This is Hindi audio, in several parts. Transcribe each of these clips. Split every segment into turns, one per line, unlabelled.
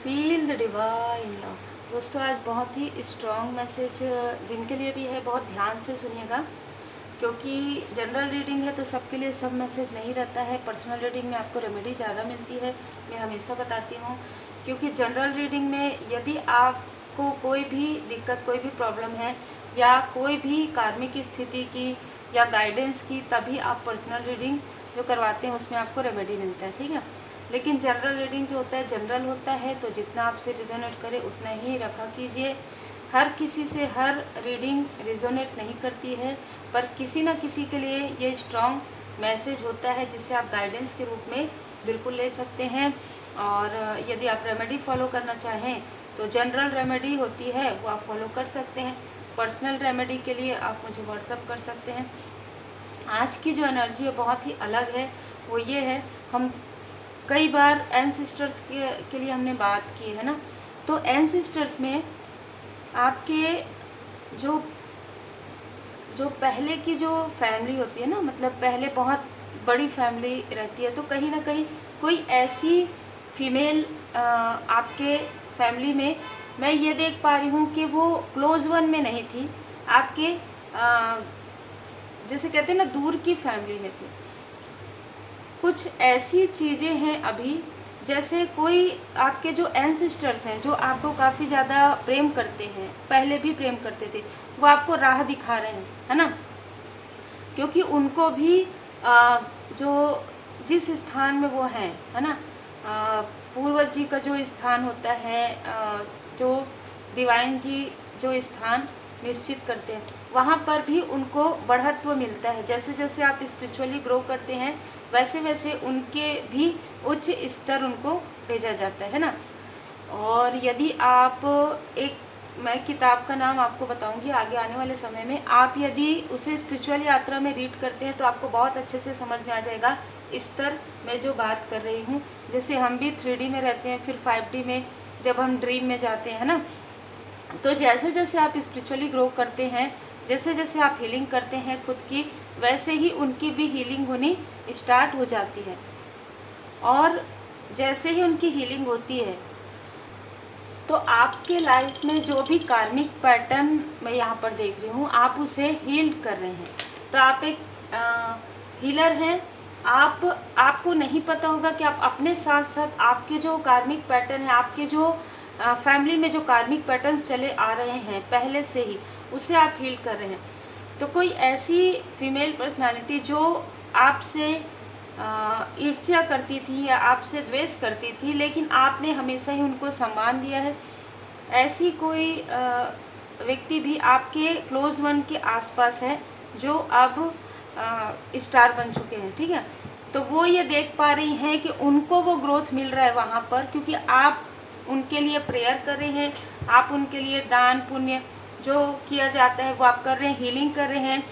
Feel the divine love. दोस्तों आज बहुत ही स्ट्रॉन्ग मैसेज जिनके लिए भी है, बहुत ध्यान से सुनिएगा, क्योंकि जनरल रीडिंग है तो सबके लिए सब मैसेज नहीं रहता है। पर्सनल रीडिंग में आपको रेमेडी ज़्यादा मिलती है, मैं हमेशा बताती हूँ। क्योंकि जनरल रीडिंग में यदि आपको कोई भी दिक्कत, कोई भी प्रॉब्लम है या कोई भी कार्मिक स्थिति की या गाइडेंस की, तभी आप पर्सनल रीडिंग जो करवाते हैं उसमें आपको रेमेडी मिलता है, ठीक है। लेकिन जनरल रीडिंग जो होता है जनरल होता है, तो जितना आपसे रिजोनेट करे उतना ही रखा कीजिए। हर किसी से हर रीडिंग रिजोनेट नहीं करती है, पर किसी न किसी के लिए ये स्ट्रॉन्ग मैसेज होता है जिससे आप गाइडेंस के रूप में बिल्कुल ले सकते हैं। और यदि आप रेमेडी फॉलो करना चाहें तो जनरल रेमेडी होती है वो आप फॉलो कर सकते हैं। पर्सनल रेमेडी के लिए आप मुझे व्हाट्सअप कर सकते हैं। आज की जो एनर्जी है बहुत ही अलग है। वो ये है, हम कई बार एंसेस्टर्स के लिए हमने बात की है ना, तो एंसेस्टर्स में आपके जो जो पहले की जो फैमिली होती है ना, मतलब पहले बहुत बड़ी फैमिली रहती है, तो कहीं ना कहीं कोई ऐसी फीमेल आपके फैमिली में मैं ये देख पा रही हूँ कि वो क्लोज वन में नहीं थी, आपके जैसे कहते हैं ना दूर की फैमिली में थी। कुछ ऐसी चीज़ें हैं अभी, जैसे कोई आपके जो एंसेस्टर्स हैं जो आपको काफ़ी ज़्यादा प्रेम करते हैं, पहले भी प्रेम करते थे, वो आपको राह दिखा रहे हैं, है ना। क्योंकि उनको भी जो जिस स्थान में वो हैं, है ना, पूर्वज जी का जो स्थान होता है, जो डिवाइन जी जो स्थान निश्चित करते हैं, वहाँ पर भी उनको बढ़त्व मिलता है। जैसे जैसे आप स्पिरिचुअली ग्रो करते हैं वैसे वैसे उनके भी उच्च स्तर उनको भेजा जाता है ना। और यदि आप मैं किताब का नाम आपको बताऊंगी आगे आने वाले समय में, आप यदि उसे स्पिरिचुअल यात्रा में रीड करते हैं तो आपको बहुत अच्छे से समझ में आ जाएगा स्तर मैं जो बात कर रही हूँ। जैसे हम भी 3D में रहते हैं, फिर 5D में जब हम ड्रीम में जाते हैं ना, तो जैसे जैसे आप स्पिरिचुअली ग्रो करते हैं, जैसे जैसे आप हीलिंग करते हैं खुद की, वैसे ही उनकी भी हीलिंग होनी स्टार्ट हो जाती है। और जैसे ही उनकी हीलिंग होती है तो आपके लाइफ में जो भी कार्मिक पैटर्न मैं यहाँ पर देख रही हूँ, आप उसे हील कर रहे हैं। तो आप एक हीलर हैं। आपको नहीं पता होगा कि आप अपने साथ साथ आपके जो कार्मिक पैटर्न है, आपके जो फैमिली में जो कार्मिक पैटर्न्स चले आ रहे हैं पहले से ही, उसे आप हील कर रहे हैं। तो कोई ऐसी फीमेल पर्सनालिटी जो आपसे ईर्ष्या करती थी या आपसे द्वेष करती थी, लेकिन आपने हमेशा ही उनको सम्मान दिया है, ऐसी कोई व्यक्ति भी आपके क्लोज वन के आसपास है जो अब स्टार बन चुके हैं, ठीक है। तो वो ये देख पा रही हैं कि उनको वो ग्रोथ मिल रहा है वहाँ पर, क्योंकि आप उनके लिए प्रेयर कर रहे हैं, आप उनके लिए दान पुण्य जो किया जाता है वो आप कर रहे हैं, हीलिंग कर रहे हैं,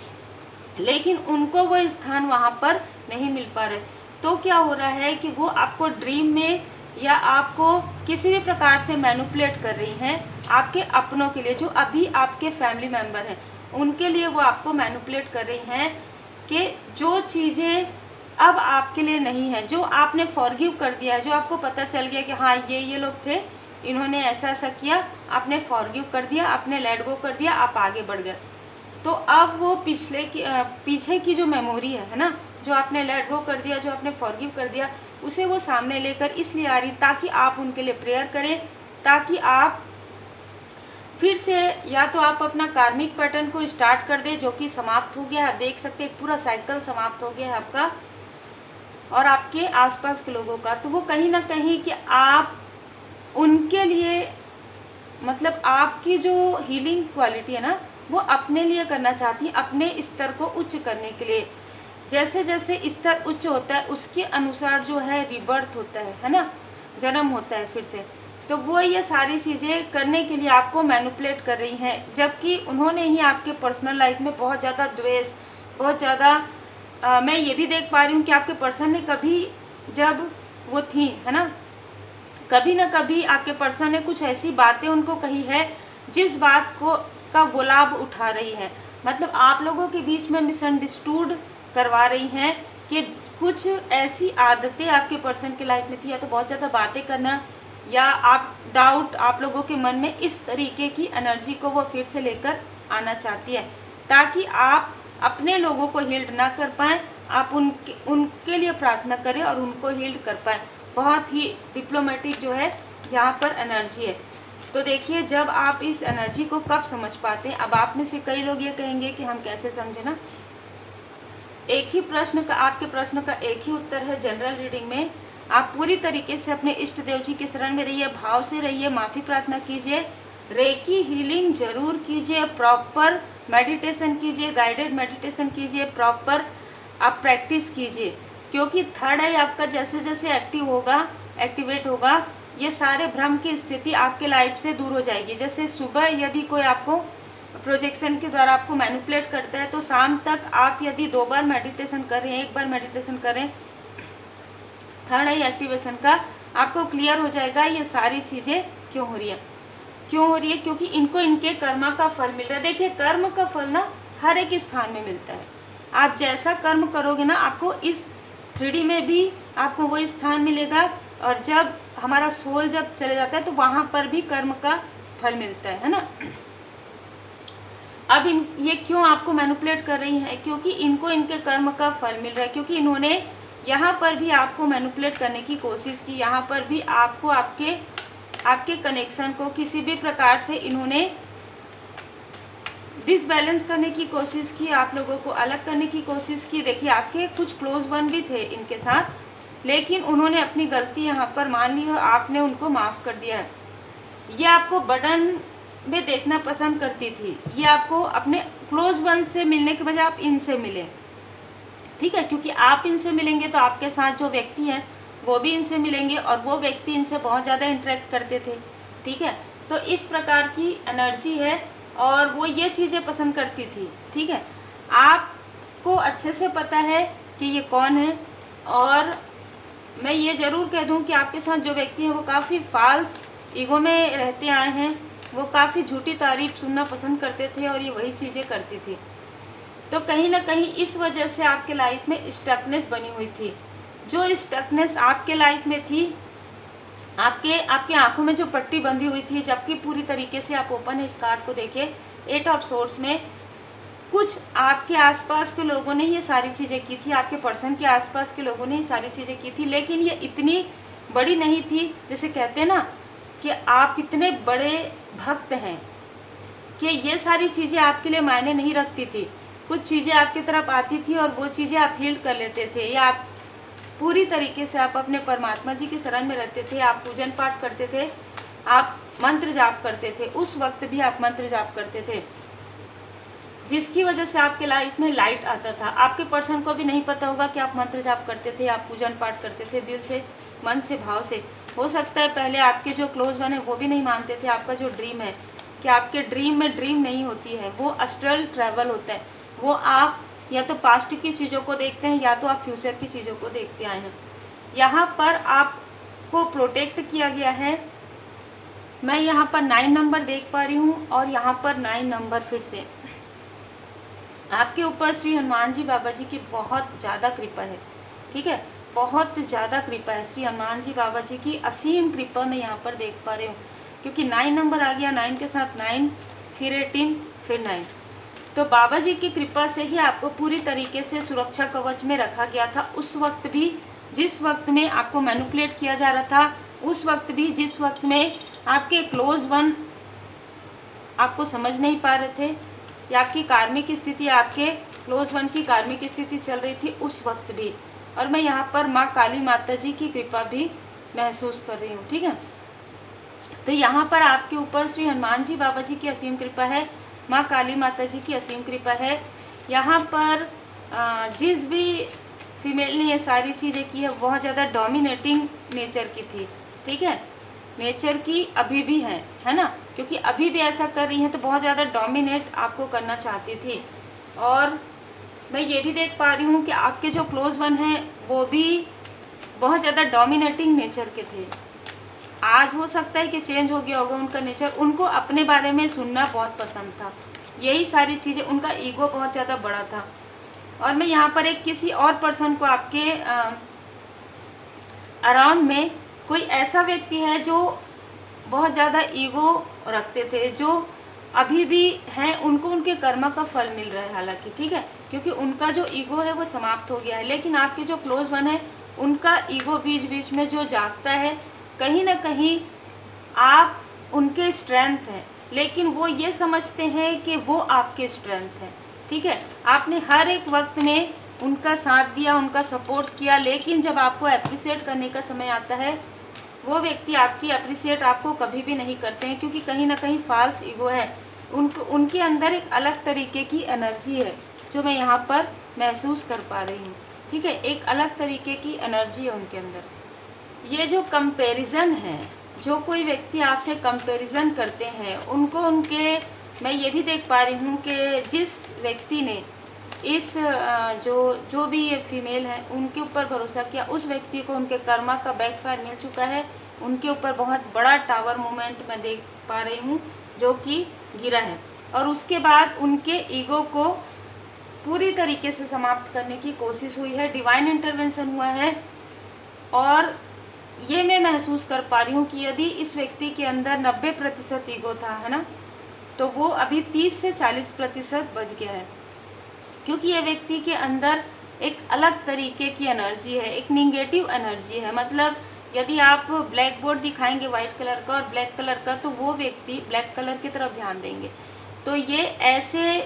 लेकिन उनको वो स्थान वहाँ पर नहीं मिल पा रहे। तो क्या हो रहा है कि वो आपको ड्रीम में या आपको किसी भी प्रकार से मैनिपुलेट कर रही हैं, आपके अपनों के लिए जो अभी आपके फैमिली मेम्बर हैं उनके लिए वो आपको मैनिपुलेट कर रही हैं कि जो चीज़ें अब आपके लिए नहीं है, जो आपने फॉरगिव कर दिया है, जो आपको पता चल गया कि हाँ ये लोग थे, इन्होंने ऐसा ऐसा किया, आपने फॉरगिव कर दिया, आपने लेट गो कर दिया, आप आगे बढ़ गए। तो अब वो पीछे की जो मेमोरी है ना, जो आपने लेट गो कर दिया, जो आपने फॉरगिव कर दिया, उसे वो सामने लेकर इसलिए आ रही ताकि आप उनके लिए प्रेयर करें, ताकि आप फिर से या तो आप अपना कार्मिक पैटर्न को स्टार्ट कर दें जो कि समाप्त हो गया है। आप देख सकते हैं एक पूरा साइकिल समाप्त हो गया है आपका और आपके आसपास के लोगों का। तो वो कहीं ना कहीं कि आप उनके लिए, मतलब आपकी जो हीलिंग क्वालिटी है ना, वो अपने लिए करना चाहती है, अपने स्तर को उच्च करने के लिए। जैसे जैसे स्तर उच्च होता है उसके अनुसार जो है रिबर्थ होता है ना, जन्म होता है फिर से। तो वो ये सारी चीज़ें करने के लिए आपको मैनिपुलेट कर रही हैं, जबकि उन्होंने ही आपके पर्सनल लाइफ में बहुत ज़्यादा द्वेष, बहुत ज़्यादा मैं ये भी देख पा रही हूँ कि आपके पर्सन ने कभी जब वो थी, है ना, कभी ना कभी आपके पर्सन ने कुछ ऐसी बातें उनको कही है जिस बात का वो लाभ उठा रही है। मतलब आप लोगों के बीच में मिसअंडरस्टूड करवा रही हैं कि कुछ ऐसी आदतें आपके पर्सन की लाइफ में थी, या तो बहुत ज़्यादा बातें करना, या आप डाउट आप लोगों के मन में, इस तरीके की एनर्जी को वो फिर से लेकर आना चाहती है, ताकि आप अपने लोगों को हील्ड ना कर पाएँ, आप उनके लिए प्रार्थना करें और उनको हील्ड कर पाएँ। बहुत ही डिप्लोमेटिक जो है यहाँ पर एनर्जी है। तो देखिए, जब आप इस एनर्जी को कब समझ पाते हैं, अब आप में से कई लोग ये कहेंगे कि हम कैसे समझे ना। एक ही प्रश्न का, आपके प्रश्न का एक ही उत्तर है जनरल रीडिंग में। आप पूरी तरीके से अपने इष्ट देव जी की शरण में रहिए, भाव से रहिए, माफ़ी प्रार्थना कीजिए, रेकी हीलिंग जरूर कीजिए, प्रॉपर मेडिटेशन कीजिए, गाइडेड मेडिटेशन कीजिए, प्रॉपर आप प्रैक्टिस कीजिए, क्योंकि थर्ड आई आपका जैसे जैसे एक्टिवेट होगा, ये सारे भ्रम की स्थिति आपके लाइफ से दूर हो जाएगी। जैसे सुबह यदि कोई आपको प्रोजेक्शन के द्वारा आपको मैनिपुलेट करता है, तो शाम तक आप यदि 2 बार मेडिटेशन करें, 1 बार मेडिटेशन करें, थर्ड आई एक्टिवेशन का, आपको क्लियर हो जाएगा ये सारी चीज़ें क्यों हो रही है। क्योंकि इनको इनके कर्मा का फल मिल रहा है। देखिए, कर्म का फल ना हर एक स्थान में मिलता है। आप जैसा कर्म करोगे ना, आपको इस 3D में भी आपको वो स्थान मिलेगा, और जब हमारा सोल जब चले जाता है तो वहाँ पर भी कर्म का फल मिलता है ना। अब ये क्यों आपको मैनिपुलेट कर रही हैं? क्योंकि इनको इनके कर्म का फल मिल रहा है, क्योंकि इन्होंने यहाँ पर भी आपको मैनिपुलेट करने की कोशिश की, यहाँ पर भी आपको आपके कनेक्शन को किसी भी प्रकार से इन्होंने डिसबैलेंस करने की कोशिश की, आप लोगों को अलग करने की कोशिश की। देखिए, आपके कुछ क्लोज वन भी थे इनके साथ, लेकिन उन्होंने अपनी गलती यहाँ पर मान ली और आपने उनको माफ़ कर दिया है। ये आपको बर्डन में देखना पसंद करती थी, ये आपको अपने क्लोज वन से मिलने के बजाय आप इनसे मिले, ठीक है, क्योंकि आप इनसे मिलेंगे तो आपके साथ जो व्यक्ति हैं वो भी इनसे मिलेंगे, और वो व्यक्ति इनसे बहुत ज़्यादा इंटरेक्ट करते थे, ठीक है। तो इस प्रकार की एनर्जी है, और वो ये चीज़ें पसंद करती थी, ठीक है। आपको अच्छे से पता है कि ये कौन है, और मैं ये ज़रूर कह दूं कि आपके साथ जो व्यक्ति हैं वो काफ़ी फाल्स ईगो में रहते आए हैं, वो काफ़ी झूठी तारीफ सुनना पसंद करते थे, और ये वही चीज़ें करती थी। तो कहीं ना कहीं इस वजह से आपके लाइफ में स्टकनेस बनी हुई थी। जो स्टकनेस आपके लाइफ में थी, आपके आंखों में जो पट्टी बंधी हुई थी, जबकि पूरी तरीके से आप ओपन है इस कार्ड को देखिए, 8 ऑफ सोर्ड्स में कुछ आपके आसपास के लोगों ने ये सारी चीज़ें की थी, आपके पर्सन के आसपास के लोगों ने ये सारी चीज़ें की थी, लेकिन ये इतनी बड़ी नहीं थी। जैसे कहते हैं ना कि आप इतने बड़े भक्त हैं कि ये सारी चीज़ें आपके लिए मायने नहीं रखती थी। कुछ चीज़ें आपकी तरफ आती थी और वो चीज़ें आप हील कर लेते थे, या आप पूरी तरीके से आप अपने परमात्मा जी की शरण में रहते थे, आप पूजन पाठ करते थे, आप मंत्र जाप करते थे, उस वक्त भी आप मंत्र जाप करते थे, जिसकी वजह से आपके लाइफ में लाइट आता था। आपके पर्सन को भी नहीं पता होगा कि आप मंत्र जाप करते थे, आप पूजन पाठ करते थे दिल से, मन से, भाव से। हो सकता है पहले आपके जो क्लोज वन है वो भी नहीं मानते थे आपका जो ड्रीम है, कि आपके ड्रीम में ड्रीम नहीं होती है, वो एस्ट्रल ट्रैवल होता है। वो आप या तो पास्ट की चीज़ों को देखते हैं, या तो आप फ्यूचर की चीज़ों को देखते आए हैं। यहाँ पर आपको प्रोटेक्ट किया गया है। मैं यहाँ पर 9 नंबर देख पा रही हूँ, और यहाँ पर 9 नंबर फिर से आपके ऊपर श्री हनुमान जी बाबा जी की बहुत ज़्यादा कृपा है, ठीक है, बहुत ज़्यादा कृपा है। श्री हनुमान जी बाबा जी की असीम कृपा मैं यहाँ पर देख पा रही हूँ, क्योंकि 9 नंबर आ गया, 9 के साथ 9, फिर 18, फिर 9। तो बाबा जी की कृपा से ही आपको पूरी तरीके से सुरक्षा कवच में रखा गया था। उस वक्त भी जिस वक्त में आपको मैनिपुलेट किया जा रहा था, उस वक्त भी जिस वक्त में आपके क्लोज वन आपको समझ नहीं पा रहे थे, या आपकी कार्मिक स्थिति, आपके क्लोज वन की कार्मिक स्थिति चल रही थी, उस वक्त भी। और मैं यहाँ पर माँ काली माता जी की कृपा भी महसूस कर रही हूँ, ठीक है। तो यहाँ पर आपके ऊपर श्री हनुमान जी बाबा जी की असीम कृपा है, माँ काली माता जी की असीम कृपा है। यहाँ पर जिस भी फीमेल ने ये सारी चीज़ें की है, बहुत ज़्यादा डोमिनेटिंग नेचर की थी, ठीक है, नेचर की अभी भी है ना, क्योंकि अभी भी ऐसा कर रही हैं, तो बहुत ज़्यादा डोमिनेट आपको करना चाहती थी। और मैं ये भी देख पा रही हूँ कि आपके जो क्लोज वन हैं वो भी बहुत ज़्यादा डोमिनेटिंग नेचर के थे। आज हो सकता है कि चेंज हो गया होगा उनका नेचर, उनको अपने बारे में सुनना बहुत पसंद था, यही सारी चीज़ें, उनका ईगो बहुत ज़्यादा बड़ा था। और मैं यहाँ पर एक किसी और पर्सन को आपके अराउंड में कोई ऐसा व्यक्ति है जो बहुत ज़्यादा ईगो रखते थे, जो अभी भी हैं, उनको उनके कर्म का फल मिल रहा है हालांकि, ठीक है, क्योंकि उनका जो ईगो है वो समाप्त हो गया है। लेकिन आपके जो क्लोज वन है उनका ईगो बीच बीच में जो जागता है, कहीं ना कहीं आप उनके स्ट्रेंथ हैं, लेकिन वो ये समझते हैं कि वो आपके स्ट्रेंथ हैं, ठीक है। आपने हर एक वक्त में उनका साथ दिया, उनका सपोर्ट किया, लेकिन जब आपको अप्रिशिएट करने का समय आता है वो व्यक्ति आपकी अप्रिशिएट आपको कभी भी नहीं करते हैं, क्योंकि कहीं ना कहीं फॉल्स ईगो है। उनके अंदर एक अलग तरीके की एनर्जी है जो मैं यहाँ पर महसूस कर पा रही हूँ, ठीक है। एक अलग तरीके की एनर्जी है उनके अंदर। ये जो कंपैरिजन है, जो कोई व्यक्ति आपसे कंपैरिजन करते हैं, उनको उनके, मैं ये भी देख पा रही हूँ कि जिस व्यक्ति ने इस जो भी ये फीमेल है उनके ऊपर भरोसा किया, उस व्यक्ति को उनके कर्मा का बैकफायर मिल चुका है। उनके ऊपर बहुत बड़ा टावर मूवमेंट मैं देख पा रही हूँ जो कि गिरा है, और उसके बाद उनके ईगो को पूरी तरीके से समाप्त करने की कोशिश हुई है, डिवाइन इंटरवेंशन हुआ है। और ये मैं महसूस कर पा रही हूँ कि यदि इस व्यक्ति के अंदर 90% ईगो था, है ना, तो वो अभी 30 से 40% बच गया है, क्योंकि ये व्यक्ति के अंदर एक अलग तरीके की एनर्जी है, एक निगेटिव एनर्जी है। मतलब यदि आप ब्लैक बोर्ड दिखाएंगे वाइट कलर का और ब्लैक कलर का, तो वो व्यक्ति ब्लैक कलर की तरफ ध्यान देंगे। तो ये ऐसे,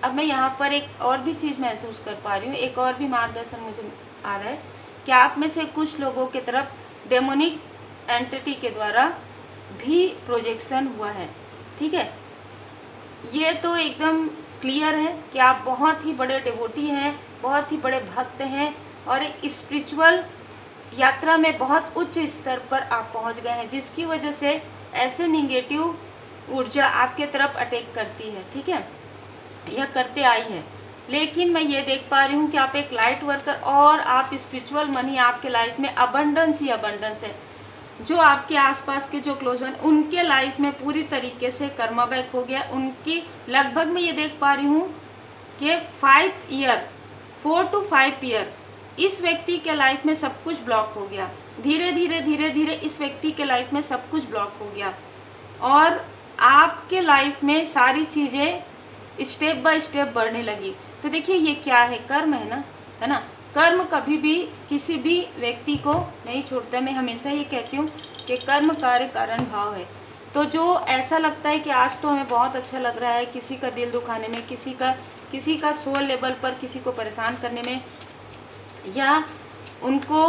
अब मैं यहाँ पर एक और भी चीज़ महसूस कर पा रही हूँ, एक और भी मार्गदर्शन मुझे आ रहा है कि आप में से कुछ लोगों की तरफ डेमोनिक एंटिटी के द्वारा भी प्रोजेक्शन हुआ है, ठीक है। ये तो एकदम क्लियर है कि आप बहुत ही बड़े डिवोटी हैं, बहुत ही बड़े भक्त हैं, और एक स्पिरिचुअल यात्रा में बहुत उच्च स्तर पर आप पहुंच गए हैं, जिसकी वजह से ऐसे निगेटिव ऊर्जा आपके तरफ अटैक करती है, ठीक है, यह करते आई है। लेकिन मैं ये देख पा रही हूँ कि आप एक लाइट वर्कर, और आप स्पिरिचुअल मनी, आपके लाइफ में अबंडेंस ही अबंडेंस है। जो आपके आसपास के जो क्लोज वन, उनके लाइफ में पूरी तरीके से कर्मा बैक हो गया। उनकी लगभग मैं ये देख पा रही हूँ कि 4 to 5 ईयर इस व्यक्ति के लाइफ में सब कुछ ब्लॉक हो गया। धीरे धीरे इस व्यक्ति के लाइफ में सब कुछ ब्लॉक हो गया, और आपके लाइफ में सारी चीज़ें स्टेप बाय स्टेप बढ़ने लगी। तो देखिए ये क्या है, कर्म है ना। कर्म कभी भी किसी भी व्यक्ति को नहीं छोड़ता। मैं हमेशा ये कहती हूँ कि कर्म कार्य कारण भाव है। तो जो ऐसा लगता है कि आज तो हमें बहुत अच्छा लग रहा है किसी का दिल दुखाने में, किसी का सोल लेवल पर किसी को परेशान करने में, या उनको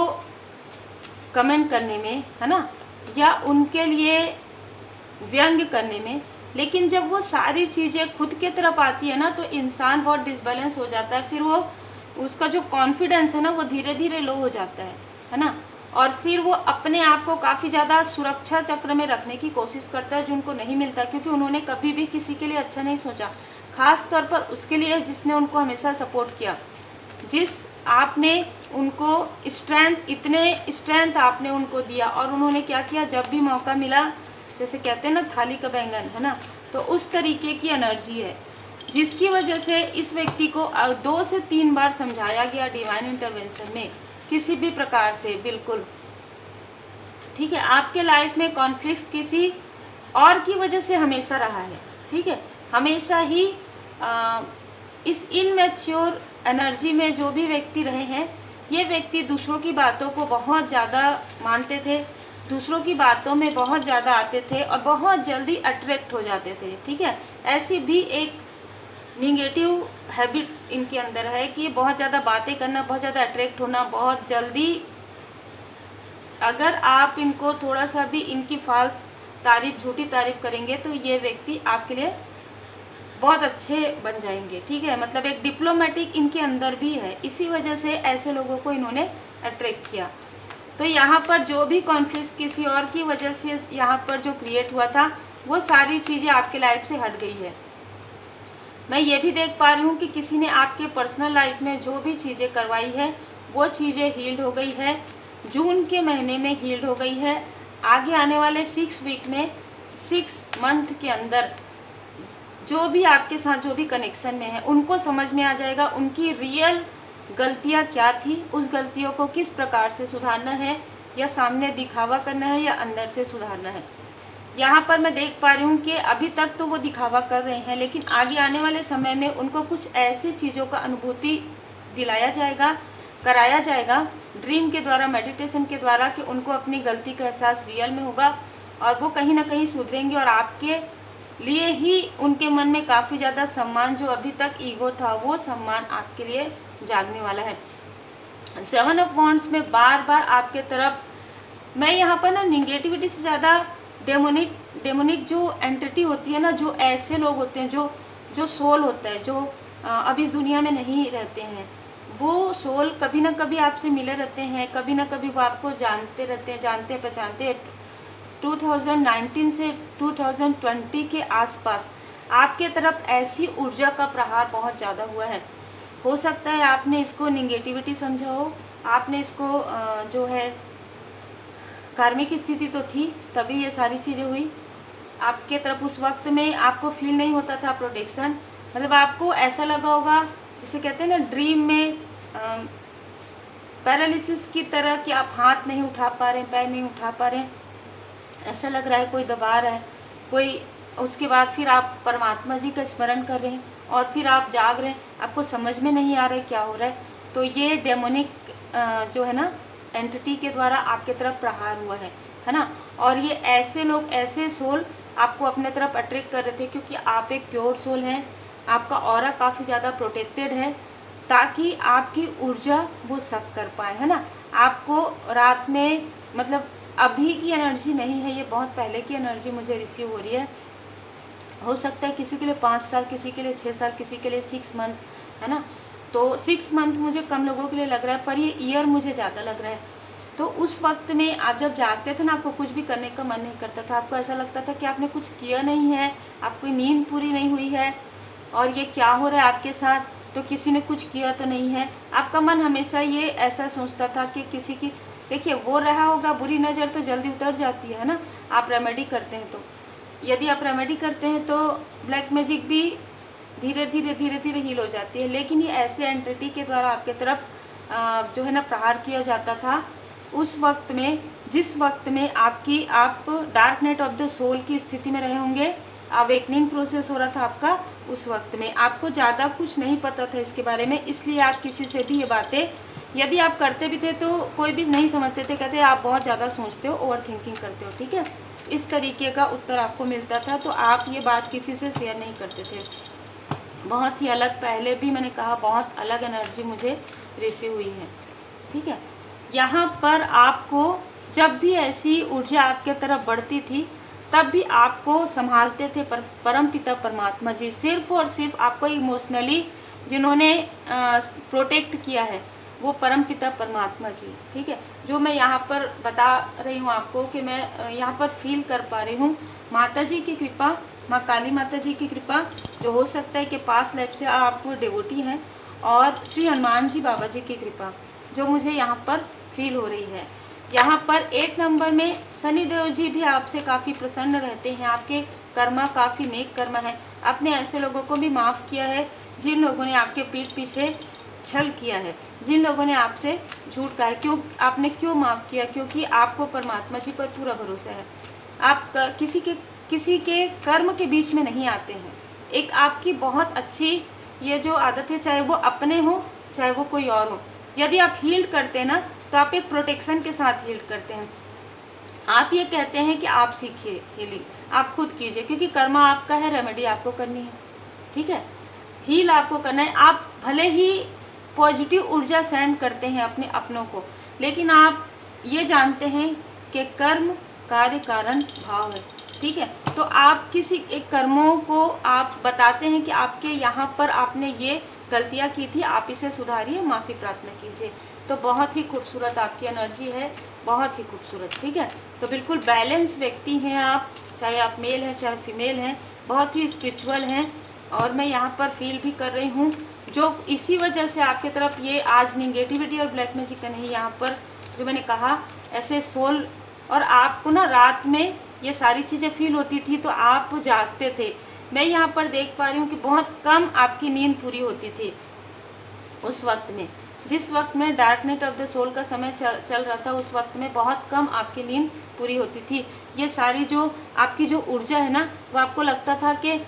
कमेंट करने में, है ना, या उनके लिए व्यंग्य करने में, लेकिन जब वो सारी चीज़ें खुद के तरफ आती है ना, तो इंसान बहुत डिसबैलेंस हो जाता है। फिर वो, उसका जो कॉन्फिडेंस है ना, वो धीरे धीरे लो हो जाता है ना, और फिर वो अपने आप को काफ़ी ज़्यादा सुरक्षा चक्र में रखने की कोशिश करता है, जो उनको नहीं मिलता, क्योंकि उन्होंने कभी भी किसी के लिए अच्छा नहीं सोचा। खास तौर पर उसके लिए जिसने उनको हमेशा सपोर्ट किया, जिस आपने उनको इतने स्ट्रेंथ आपने उनको दिया, और उन्होंने क्या किया, जब भी मौका मिला, जैसे कहते हैं ना थाली का बैंगन, है ना, तो उस तरीके की एनर्जी है, जिसकी वजह से इस व्यक्ति को 2 से 3 बार समझाया गया डिवाइन इंटरवेंशन में, किसी भी प्रकार से, बिल्कुल ठीक है। आपके लाइफ में कॉन्फ्लिक्ट किसी और की वजह से हमेशा रहा है, ठीक है, हमेशा ही इस इनमैच्योर एनर्जी में जो भी व्यक्ति रहे हैं, ये व्यक्ति दूसरों की बातों को बहुत ज़्यादा मानते थे, दूसरों की बातों में बहुत ज़्यादा आते थे, और बहुत जल्दी अट्रैक्ट हो जाते थे, ठीक है। ऐसी भी एक निगेटिव हैबिट इनके अंदर है कि बहुत ज़्यादा बातें करना, बहुत ज़्यादा अट्रैक्ट होना, बहुत जल्दी। अगर आप इनको थोड़ा सा भी इनकी फॉल्स तारीफ, झूठी तारीफ करेंगे, तो ये व्यक्ति आपके लिए बहुत अच्छे बन जाएंगे, ठीक है। मतलब एक डिप्लोमेटिक इनके अंदर भी है, इसी वजह से ऐसे लोगों को इन्होंने अट्रैक्ट किया। तो यहाँ पर जो भी कॉन्फ्लिक्ट किसी और की वजह से यहाँ पर जो क्रिएट हुआ था, वो सारी चीज़ें आपके लाइफ से हट गई है। मैं ये भी देख पा रही हूँ कि किसी ने आपके पर्सनल लाइफ में जो भी चीज़ें करवाई है, वो चीज़ें हील्ड हो गई है, जून के महीने में हील्ड हो गई है। आगे आने वाले 6 वीक में, 6 मंथ के अंदर जो भी आपके साथ जो भी कनेक्शन में है, उनको समझ में आ जाएगा उनकी रियल गलतियाँ क्या थी, उस गलतियों को किस प्रकार से सुधारना है, या सामने दिखावा करना है या अंदर से सुधारना है। यहाँ पर मैं देख पा रही हूँ कि अभी तक तो वो दिखावा कर रहे हैं, लेकिन आगे आने वाले समय में उनको कुछ ऐसी चीज़ों का अनुभूति दिलाया जाएगा, कराया जाएगा ड्रीम के द्वारा, मेडिटेशन के द्वारा, कि उनको अपनी गलती का एहसास रियल में होगा और वो कहीं ना कहीं सुधरेंगे और आपके लिए ही उनके मन में काफ़ी ज़्यादा सम्मान, जो अभी तक ईगो था, वो सम्मान आपके लिए जागने वाला है। 7 ऑफ वॉन्ड्स में बार बार आपके तरफ, मैं यहाँ पर ना निगेटिविटी से ज़्यादा डेमोनिक जो एंटिटी होती है ना, जो ऐसे लोग होते हैं जो सोल होता है, जो अब इस दुनिया में नहीं रहते हैं, वो सोल कभी ना कभी आपसे मिले रहते हैं, कभी ना कभी वो आपको जानते रहते हैं, जानते पहचानते। 2019 से 2020 के आसपास आपके तरफ ऐसी ऊर्जा का प्रहार बहुत ज़्यादा हुआ है। हो सकता है आपने इसको निगेटिविटी समझा हो, आपने इसको जो है कार्मिक स्थिति तो थी तभी ये सारी चीज़ें हुई आपके तरफ। उस वक्त में आपको फील नहीं होता था प्रोटेक्शन, मतलब आपको ऐसा लगा होगा जिसे कहते हैं ना ड्रीम में पैरालिसिस की तरह, कि आप हाथ नहीं उठा पा रहे हैं, पैर नहीं उठा पा रहे हैं, ऐसा लग रहा है कोई दबा रहा है कोई। उसके बाद फिर आप परमात्मा जी का स्मरण कर रहे हैं और फिर आप जाग रहे हैं, आपको समझ में नहीं आ रहा है क्या हो रहा है। तो ये डेमोनिक जो है ना एंटिटी के द्वारा आपके तरफ प्रहार हुआ है ना। और ये ऐसे लोग, ऐसे सोल आपको अपने तरफ अट्रैक्ट कर रहे थे, क्योंकि आप एक प्योर सोल हैं, आपका ऑरा काफ़ी ज़्यादा प्रोटेक्टेड है, ताकि आपकी ऊर्जा वो सक कर पाए, है ना। आपको रात में, मतलब अभी की एनर्जी नहीं है, ये बहुत पहले की एनर्जी मुझे रिसीव हो रही है। हो सकता है किसी के लिए 5 साल, किसी के लिए 6 साल, किसी के लिए 6 मंथ, है ना। तो 6 मंथ मुझे कम लोगों के लिए लग रहा है, पर ये ईयर मुझे ज़्यादा लग रहा है। तो उस वक्त में आप जब जागते थे ना, आपको कुछ भी करने का मन नहीं करता था, आपको ऐसा लगता था कि आपने कुछ किया नहीं है, आपकी नींद पूरी नहीं हुई है और ये क्या हो रहा है आपके साथ, तो किसी ने कुछ किया तो नहीं है। आपका मन हमेशा ये ऐसा सोचता था कि किसी की, देखिए वो रहा होगा, बुरी नज़र तो जल्दी उतर जाती है ना, आप रेमेडी करते हैं तो। यदि आप रेमेडी करते हैं तो ब्लैक मैजिक भी धीरे धीरे हील हो जाती है। लेकिन ये ऐसे एंटिटी के द्वारा आपके तरफ जो है ना प्रहार किया जाता था उस वक्त में, जिस वक्त में आप dark night of the soul की स्थिति में रहे होंगे, अवेकनिंग प्रोसेस हो रहा था आपका। उस वक्त में आपको ज़्यादा कुछ नहीं पता था इसके बारे में, इसलिए आप किसी से भी ये बातें, यदि आप करते भी थे तो कोई भी नहीं समझते थे, कहते आप बहुत ज़्यादा सोचते हो, ओवर थिंकिंग करते हो, ठीक है, इस तरीके का उत्तर आपको मिलता था। तो आप ये बात किसी से शेयर नहीं करते थे। बहुत ही अलग, पहले भी मैंने कहा, बहुत अलग एनर्जी मुझे रिसीव हुई है, ठीक है। यहाँ पर आपको जब भी ऐसी ऊर्जा आपके तरफ बढ़ती थी, तब भी आपको संभालते थे परमपिता परमात्मा जी, सिर्फ और सिर्फ आपको इमोशनली जिन्होंने प्रोटेक्ट किया है वो परमपिता परमात्मा जी, ठीक है। जो मैं यहाँ पर बता रही हूँ आपको कि मैं यहाँ पर फील कर पा रही हूँ, माता जी की कृपा, माँ काली माता जी की कृपा, जो हो सकता है कि पास लाइफ से आप डिवोटी हैं, और श्री हनुमान जी बाबा जी की कृपा जो मुझे यहाँ पर फील हो रही है। यहाँ पर 8 नंबर में शनिदेव जी भी आपसे काफ़ी प्रसन्न रहते हैं, आपके कर्मा काफ़ी नेक कर्मा है। आपने ऐसे लोगों को भी माफ़ किया है जिन लोगों ने आपके पीठ पीछे छल किया है, जिन लोगों ने आपसे झूठ कहा है। आपने क्यों माफ़ किया? क्योंकि आपको परमात्मा जी पर पूरा भरोसा है। आप किसी के कर्म के बीच में नहीं आते हैं। एक आपकी बहुत अच्छी ये जो आदत है, चाहे वो अपने हो चाहे वो कोई और हो, यदि आप हील्ड करते हैं ना तो आप एक प्रोटेक्शन के साथ हील्ड करते हैं। आप ये कहते हैं कि आप सीखिए हीलिंग, आप खुद कीजिए, क्योंकि कर्मा आपका है, रेमेडी आपको करनी है, ठीक है, हील आपको करना है। आप भले ही पॉजिटिव ऊर्जा सेंड करते हैं अपने अपनों को, लेकिन आप ये जानते हैं कि कर्म कार्य कारण भाव है, ठीक है। तो आप किसी एक कर्मों को आप बताते हैं कि आपके यहाँ पर आपने ये गलतियाँ की थी, आप इसे सुधारिए, माफ़ी प्रार्थना कीजिए। तो बहुत ही खूबसूरत आपकी एनर्जी है, बहुत ही खूबसूरत, ठीक है। तो बिल्कुल बैलेंस व्यक्ति हैं आप, चाहे आप मेल हैं चाहे फीमेल हैं, बहुत ही स्पिरिचुअल हैं। और मैं यहाँ पर फील भी कर रही हूँ, जो इसी वजह से आपके तरफ ये आज निगेटिविटी और ब्लैक मैजिक का नहीं, यहाँ पर जो मैंने कहा ऐसे सोल, और आपको ना रात में ये सारी चीज़ें फील होती थी तो आप जागते थे। मैं यहाँ पर देख पा रही हूँ कि बहुत कम आपकी नींद पूरी होती थी उस वक्त में, जिस वक्त में dark night of the soul का समय चल रहा था, उस वक्त में बहुत कम आपकी नींद पूरी होती थी। ये सारी जो आपकी जो ऊर्जा है ना, वो आपको लगता था कि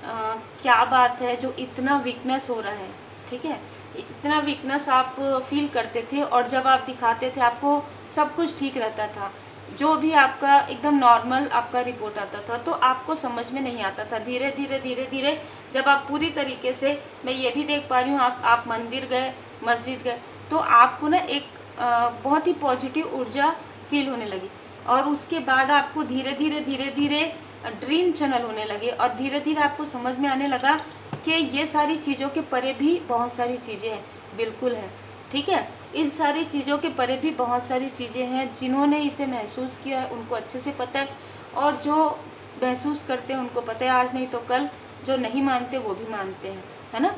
क्या बात है जो इतना वीकनेस हो रहा है, ठीक है, इतना वीकनेस आप फील करते थे, और जब आप दिखाते थे आपको सब कुछ ठीक रहता था, जो भी आपका एकदम नॉर्मल आपका रिपोर्ट आता था, तो आपको समझ में नहीं आता था। धीरे धीरे धीरे धीरे जब आप पूरी तरीके से, मैं ये भी देख पा रही हूँ, आप मंदिर गए, मस्जिद गए, तो आपको ना एक बहुत ही पॉजिटिव ऊर्जा फील होने लगी, और उसके बाद आपको धीरे धीरे धीरे धीरे ड्रीम चैनल होने लगे, और धीरे धीरे आपको समझ में आने लगा कि ये सारी चीज़ों के परे भी बहुत सारी चीज़ें हैं। बिल्कुल है, ठीक है, इन सारी चीज़ों के परे भी बहुत सारी चीज़ें हैं। जिन्होंने इसे महसूस किया है उनको अच्छे से पता है, और जो महसूस करते हैं उनको पता है, आज नहीं तो कल। जो नहीं मानते वो भी मानते हैं, है ना,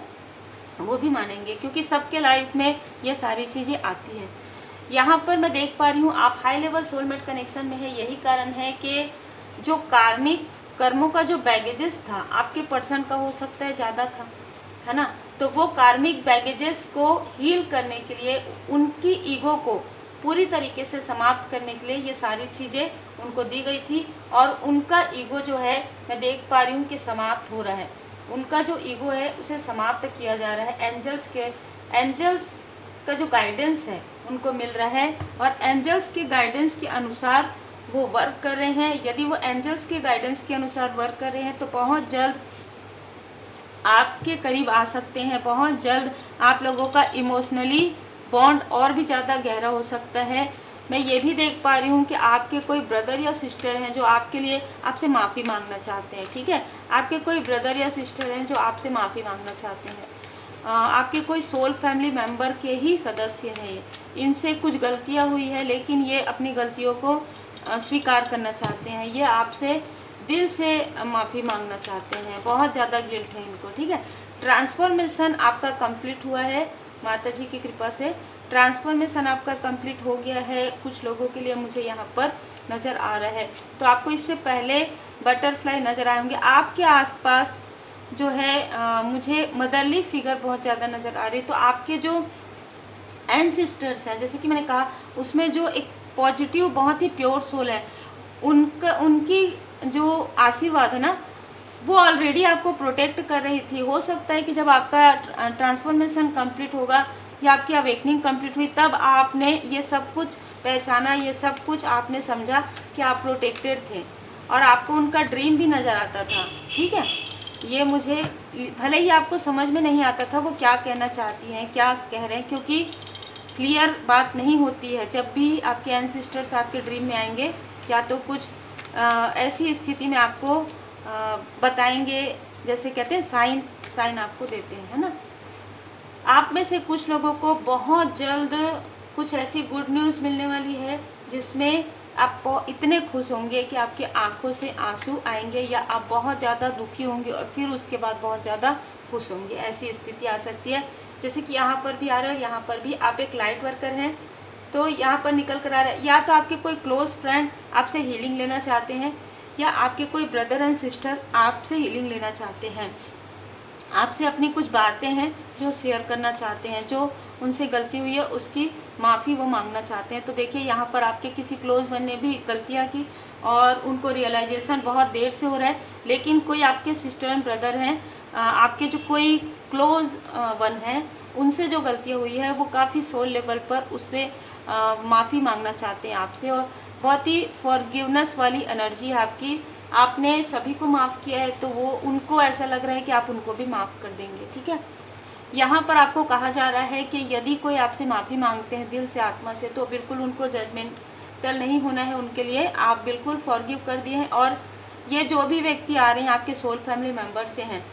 वो भी मानेंगे, क्योंकि सबके लाइफ में ये सारी चीज़ें आती हैं। यहाँ पर मैं देख पा रही हूँ आप हाई लेवल सोलमेट कनेक्शन में है। यही कारण है कि जो कार्मिक कर्मों का जो बैगेजेस था आपके पर्सन का, हो सकता है ज़्यादा था, है ना, तो वो कार्मिक बैगेजेस को हील करने के लिए, उनकी ईगो को पूरी तरीके से समाप्त करने के लिए ये सारी चीज़ें उनको दी गई थी, और उनका ईगो जो है मैं देख पा रही हूँ कि समाप्त हो रहा है। उनका जो ईगो है उसे समाप्त किया जा रहा है। एंजल्स का जो गाइडेंस है उनको मिल रहा है, और एंजल्स के गाइडेंस के अनुसार वो वर्क कर रहे हैं। यदि वो एंजल्स के गाइडेंस के अनुसार वर्क कर रहे हैं तो बहुत जल्द आपके करीब आ सकते हैं। बहुत जल्द आप लोगों का इमोशनली बॉन्ड और भी ज़्यादा गहरा हो सकता है। मैं ये भी देख पा रही हूँ कि आपके कोई ब्रदर या सिस्टर हैं जो आपके लिए आपसे माफ़ी मांगना चाहते हैं, ठीक है, आपके कोई ब्रदर या सिस्टर हैं जो आपसे माफ़ी मांगना चाहते हैं। आपके कोई सोल फैमिली मेम्बर के ही सदस्य हैं ये, इनसे कुछ गलतियाँ हुई है, लेकिन ये अपनी गलतियों को स्वीकार करना चाहते हैं। ये आपसे दिल से माफ़ी मांगना चाहते हैं, बहुत ज़्यादा गिल्ट है इनको, ठीक है। ट्रांसफॉर्मेशन आपका कंप्लीट हुआ है, माता जी की कृपा से ट्रांसफॉर्मेशन आपका कंप्लीट हो गया है। कुछ लोगों के लिए मुझे यहाँ पर नज़र आ रहा है, तो आपको इससे पहले बटरफ्लाई नज़र आए होंगे। आपके आसपास जो है मुझे मदरली फिगर बहुत ज़्यादा नज़र आ रही है। तो आपके जो एंसेस्टर्स हैं, जैसे कि मैंने कहा, उसमें जो एक पॉजिटिव बहुत ही प्योर सोल है, उनकी जो आशीर्वाद है ना, वो ऑलरेडी आपको प्रोटेक्ट कर रही थी। हो सकता है कि जब आपका ट्रांसफॉर्मेशन कंप्लीट होगा या आपकी अवेकनिंग कंप्लीट हुई, तब आपने ये सब कुछ पहचाना, ये सब कुछ आपने समझा कि आप प्रोटेक्टेड थे, और आपको उनका ड्रीम भी नज़र आता था, ठीक है। ये मुझे, भले ही आपको समझ में नहीं आता था वो क्या कहना चाहती हैं, क्या कह रहे हैं, क्योंकि क्लियर बात नहीं होती है। जब भी आपके एंसेस्टर्स आपके ड्रीम में आएंगे, या तो कुछ ऐसी स्थिति में आपको बताएंगे, जैसे कहते हैं साइन आपको देते हैं, है ना। आप में से कुछ लोगों को बहुत जल्द कुछ ऐसी गुड न्यूज़ मिलने वाली है जिसमें आप इतने खुश होंगे कि आपकी आंखों से आंसू आएंगे, या आप बहुत ज़्यादा दुखी होंगे और फिर उसके बाद बहुत ज़्यादा खुश होंगे। ऐसी स्थिति आ सकती है, जैसे कि यहाँ पर भी आ रहा है, यहाँ पर भी आप एक लाइट वर्कर हैं, तो यहाँ पर निकल कर आ रहा है। या तो आपके कोई क्लोज फ्रेंड आपसे हीलिंग लेना चाहते हैं, या आपके कोई ब्रदर एंड सिस्टर आपसे हीलिंग लेना चाहते हैं, आपसे अपनी कुछ बातें हैं जो शेयर करना चाहते हैं, जो उनसे गलती हुई है उसकी माफ़ी वो मांगना चाहते हैं। तो देखिए यहाँ पर आपके किसी क्लोज वन ने भी गलतियाँ की, और उनको रियलाइजेशन बहुत देर से हो रहा है, लेकिन कोई आपके सिस्टर एंड ब्रदर हैं, आपके जो कोई क्लोज वन है, उनसे जो गलतियाँ हुई है वो काफ़ी सोल लेवल पर उससे माफ़ी मांगना चाहते हैं आपसे, और बहुत ही फॉरगिवनेस वाली एनर्जी है आपकी। आपने सभी को माफ़ किया है, तो वो उनको ऐसा लग रहा है कि आप उनको भी माफ़ कर देंगे, ठीक है। यहाँ पर आपको कहा जा रहा है कि यदि कोई आपसे माफ़ी मांगते हैं दिल से, आत्मा से, तो बिल्कुल उनको जजमेंटल नहीं होना है उनके लिए, आप बिल्कुल फॉरगिव कर दिए हैं। और ये जो भी व्यक्ति आ रहे हैं आपके सोल फैमिली मेम्बर से हैं,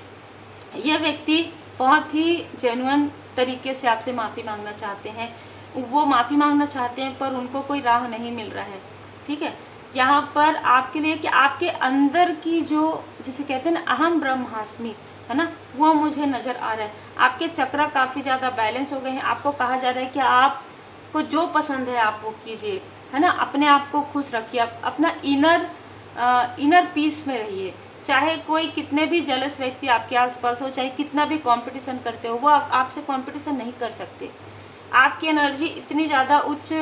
ये व्यक्ति बहुत ही जेन्युइन तरीके से आपसे माफ़ी मांगना चाहते हैं। वो माफ़ी मांगना चाहते हैं पर उनको कोई राह नहीं मिल रहा है, ठीक है। यहाँ पर आपके लिए कि आपके अंदर की जो, जिसे कहते हैं ना अहम ब्रह्मास्मि, है ना, वो मुझे नज़र आ रहा है। आपके चक्र काफ़ी ज़्यादा बैलेंस हो गए हैं। आपको कहा जा रहा है कि आपको जो पसंद है आप वो कीजिए, है ना, अपने आप को खुश रखिए, अपना इनर पीस में रहिए। चाहे कोई कितने भी जेलस व्यक्ति आपके आसपास हो, चाहे कितना भी कंपटीशन करते हो, वो आपसे कंपटीशन नहीं कर सकते। आपकी एनर्जी इतनी ज़्यादा उच्च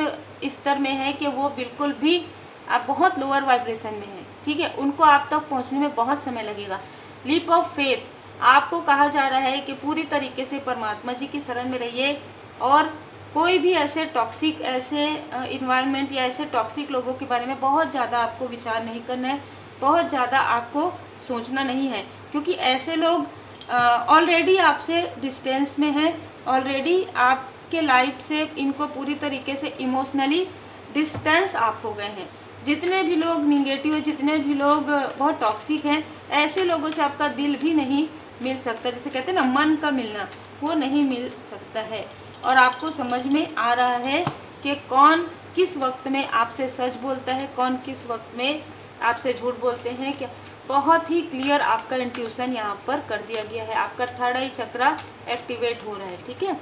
स्तर में है कि वो बिल्कुल भी आप बहुत लोअर वाइब्रेशन में है, ठीक है। उनको आप तक पहुंचने में बहुत समय लगेगा। लीप ऑफ फेथ, आपको कहा जा रहा है कि पूरी तरीके से परमात्मा जी की शरण में रहिए और कोई भी ऐसे टॉक्सिक ऐसे इन्वायरमेंट या ऐसे टॉक्सिक लोगों के बारे में बहुत ज़्यादा आपको विचार नहीं करना है, बहुत ज़्यादा आपको सोचना नहीं है, क्योंकि ऐसे लोग ऑलरेडी आपसे डिस्टेंस में है, ऑलरेडी आपके लाइफ से इनको पूरी तरीके से इमोशनली डिस्टेंस आप हो गए हैं। जितने भी लोग निगेटिव, जितने भी लोग बहुत टॉक्सिक हैं, ऐसे लोगों से आपका दिल भी नहीं मिल सकता। जैसे कहते हैं ना, मन का मिलना, वो नहीं मिल सकता है। और आपको समझ में आ रहा है कि कौन किस वक्त में आपसे सच बोलता है, कौन किस वक्त में आपसे झूठ बोलते हैं। क्या बहुत ही क्लियर आपका इंट्यूशन यहाँ पर कर दिया गया है। आपका थर्ड आई चक्रा एक्टिवेट हो रहा है, ठीक है।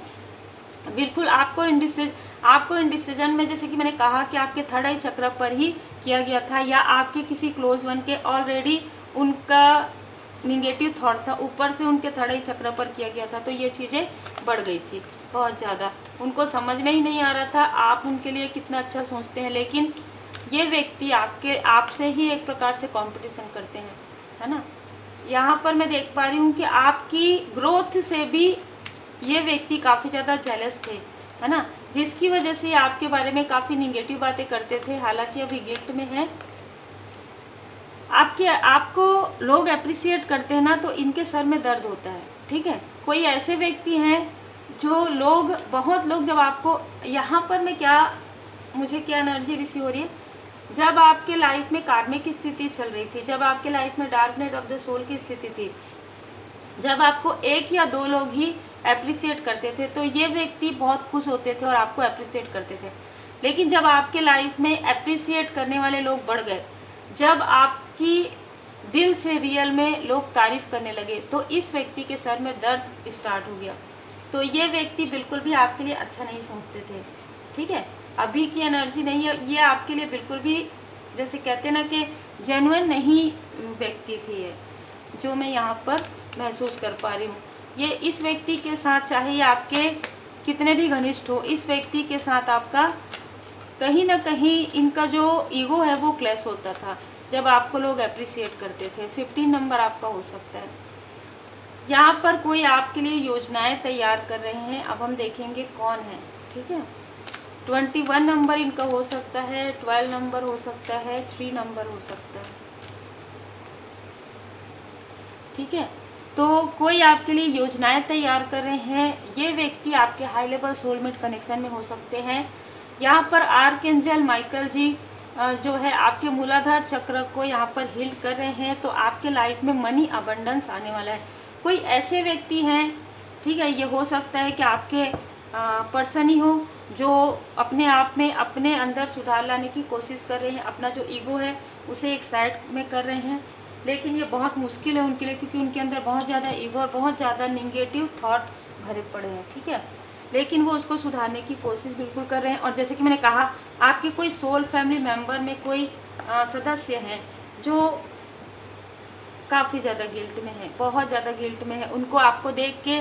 बिल्कुल आपको इंडिसीजन में, जैसे कि मैंने कहा कि आपके थर्ड आई चक्र पर ही किया गया था, या आपके किसी क्लोज वन के ऑलरेडी उनका निगेटिव थॉट था, ऊपर से उनके थर्ड आई चक्र पर किया गया था, तो ये चीज़ें बढ़ गई थी बहुत ज़्यादा। उनको समझ में ही नहीं आ रहा था आप उनके लिए कितना अच्छा सोचते हैं, लेकिन ये व्यक्ति आपसे ही एक प्रकार से कंपटीशन करते हैं, है ना। यहाँ पर मैं देख पा रही हूँ कि आपकी ग्रोथ से भी ये व्यक्ति काफ़ी ज़्यादा जेलस थे, है ना, जिसकी वजह से आपके बारे में काफ़ी निगेटिव बातें करते थे। हालांकि अभी गिफ्ट में है, आपको लोग अप्रिशिएट करते हैं ना, तो इनके सर में दर्द होता है, ठीक है। कोई ऐसे व्यक्ति हैं जो बहुत लोग जब आपको, यहाँ पर मुझे क्या एनर्जी रिसीव हो रही है, जब आपके लाइफ में कार्मिक स्थिति चल रही थी, जब आपके लाइफ में dark night of the soul की स्थिति थी, जब आपको एक या दो लोग ही अप्रिशिएट करते थे, तो ये व्यक्ति बहुत खुश होते थे और आपको अप्रिशिएट करते थे। लेकिन जब आपके लाइफ में अप्रिशिएट करने वाले लोग बढ़ गए, जब आपकी दिल से रियल में लोग तारीफ करने लगे, तो इस व्यक्ति के सर में दर्द स्टार्ट हो गया। तो ये व्यक्ति बिल्कुल भी आपके लिए अच्छा नहीं सोचते थे, ठीक है। अभी की एनर्जी नहीं है, ये आपके लिए बिल्कुल भी, जैसे कहते हैं ना कि जेन्युइन नहीं व्यक्ति थी ये, जो मैं यहाँ पर महसूस कर पा रही हूँ। ये इस व्यक्ति के साथ, चाहे ये आपके कितने भी घनिष्ठ हो, इस व्यक्ति के साथ आपका कहीं ना कहीं इनका जो ईगो है वो क्लैश होता था जब आपको लोग अप्रिशिएट करते थे। 15 नंबर आपका हो सकता है। यहाँ पर कोई आपके लिए योजनाएं तैयार कर रहे हैं, अब हम देखेंगे कौन है, ठीक है। 21 नंबर इनका हो सकता है, 12 नंबर हो सकता है, 3 नंबर हो सकता है, ठीक है। तो कोई आपके लिए योजनाएं तैयार कर रहे हैं। ये व्यक्ति आपके हाई लेवल सोलमेट कनेक्शन में हो सकते हैं। यहाँ पर आर्कएंजल माइकल जी जो है आपके मूलाधार चक्र को यहाँ पर हील कर रहे हैं, तो आपके लाइफ में मनी अबंडेंस आने वाला है। कोई ऐसे व्यक्ति हैं, ठीक है, ये हो सकता है कि आपके पर्सन ही हो जो अपने आप में अपने अंदर सुधार लाने की कोशिश कर रहे हैं, अपना जो ईगो है उसे एक साइड में कर रहे हैं। लेकिन ये बहुत मुश्किल है उनके लिए, क्योंकि उनके अंदर बहुत ज़्यादा ईगो और बहुत ज़्यादा निगेटिव थॉट भरे पड़े हैं, ठीक है। लेकिन वो उसको सुधारने की कोशिश बिल्कुल कर रहे हैं। और जैसे कि मैंने कहा, आपके कोई सोल फैमिली मेम्बर में कोई सदस्य हैं जो काफ़ी ज़्यादा गिल्ट में है, बहुत ज़्यादा गिल्ट में है। उनको आपको देख के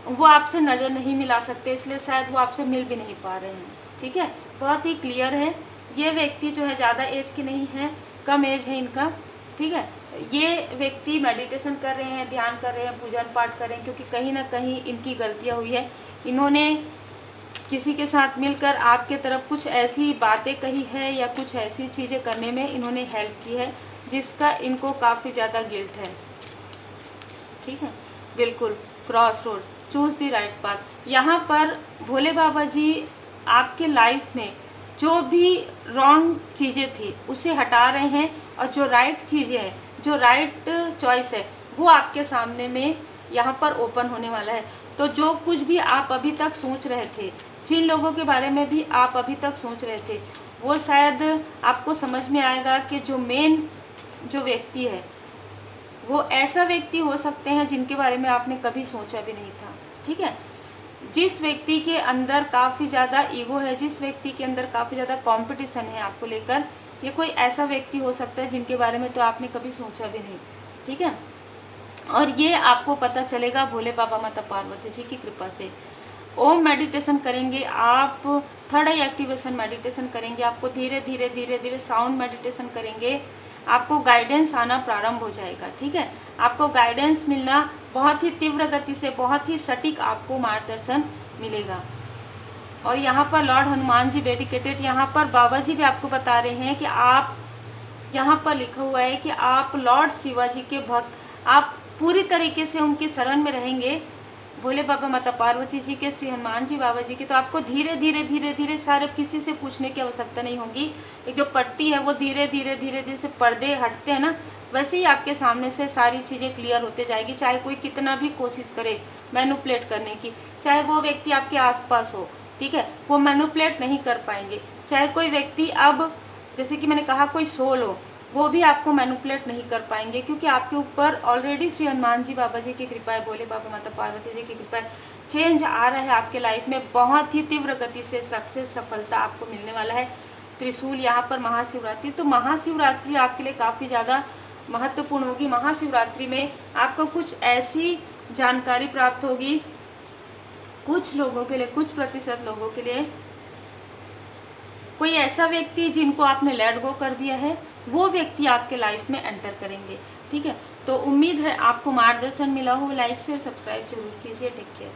वो आपसे नज़र नहीं मिला सकते, इसलिए शायद वो आपसे मिल भी नहीं पा रहे हैं, ठीक है। बहुत ही क्लियर है। ये व्यक्ति जो है ज़्यादा एज के नहीं है, कम एज है इनका, ठीक है। ये व्यक्ति मेडिटेशन कर रहे हैं, ध्यान कर रहे हैं, पूजन पाठ कर रहे हैं, क्योंकि कहीं ना कहीं इनकी गलतियाँ हुई है। इन्होंने किसी के साथ मिलकर आपके तरफ कुछ ऐसी बातें कही है या कुछ ऐसी चीज़ें करने में इन्होंने हेल्प की है जिसका इनको काफ़ी ज़्यादा गिल्ट है, ठीक है। बिल्कुल cross road, choose the right path. यहाँ पर भोले बाबा जी आपके लाइफ में जो भी रॉन्ग चीज़ें थी उसे हटा रहे हैं, और जो राइट चीज़ें हैं, जो राइट चॉइस है, वो आपके सामने में यहाँ पर ओपन होने वाला है। तो जो कुछ भी आप अभी तक सोच रहे थे, जिन लोगों के बारे में भी आप अभी तक सोच रहे थे, वो शायद आपको समझ में आएगा कि जो मेन जो व्यक्ति है वो ऐसा व्यक्ति हो सकते हैं जिनके बारे में आपने कभी सोचा भी नहीं था, ठीक है। जिस व्यक्ति के अंदर काफ़ी ज़्यादा ईगो है, जिस व्यक्ति के अंदर काफ़ी ज़्यादा कंपटीशन है आपको लेकर, ये कोई ऐसा व्यक्ति हो सकता है जिनके बारे में तो आपने कभी सोचा भी नहीं, ठीक है। और ये आपको पता चलेगा भोले बाबा माता पार्वती जी की कृपा से। ओम मेडिटेशन करेंगे आप, थर्ड आई एक्टिवेशन मेडिटेशन करेंगे, आपको धीरे धीरे धीरे धीरे साउंड मेडिटेशन करेंगे, आपको गाइडेंस आना प्रारंभ हो जाएगा। ठीक है, आपको गाइडेंस मिलना बहुत ही तीव्र गति से, बहुत ही सटीक आपको मार्गदर्शन मिलेगा। और यहाँ पर लॉर्ड हनुमान जी डेडिकेटेड, यहाँ पर बाबा जी भी आपको बता रहे हैं कि आप, यहाँ पर लिखा हुआ है कि आप लॉर्ड शिवाजी के भक्त, आप पूरी तरीके से उनकी शरण में रहेंगे, भोले बाबा, माता पार्वती जी के, श्री हनुमान जी बाबा जी के। तो आपको धीरे धीरे धीरे धीरे सारे, किसी से पूछने की आवश्यकता नहीं होगी। एक जो पट्टी है वो धीरे धीरे धीरे धीरे से पर्दे हटते हैं ना, वैसे ही आपके सामने से सारी चीज़ें क्लियर होते जाएगी। चाहे कोई कितना भी कोशिश करे मैनिपुलेट करने की, चाहे वो व्यक्ति आपके आसपास हो, ठीक है, वो मैनिपुलेट नहीं कर पाएंगे। चाहे कोई व्यक्ति, अब जैसे कि मैंने कहा, कोई सोल हो, वो भी आपको मैनिपुलेट नहीं कर पाएंगे, क्योंकि आपके ऊपर ऑलरेडी श्री हनुमान जी बाबा जी की कृपा है, भोले बाबा, माता पार्वती जी की कृपा है। चेंज आ रहा है आपके लाइफ में, बहुत ही तीव्र गति से सक्सेस, सफलता आपको मिलने वाला है। त्रिशूल, यहाँ पर महाशिवरात्रि, तो महाशिवरात्रि आपके लिए काफ़ी ज़्यादा महत्वपूर्ण होगी। महाशिवरात्रि में आपको कुछ ऐसी जानकारी प्राप्त होगी, कुछ लोगों के लिए, कुछ प्रतिशत लोगों के लिए, कोई ऐसा व्यक्ति जिनको आपने लेट गो कर दिया है, वो व्यक्ति आपके लाइफ में एंटर करेंगे। ठीक है, तो उम्मीद है आपको मार्गदर्शन मिला हो। लाइक शेयर सब्सक्राइब जरूर कीजिए। Take care.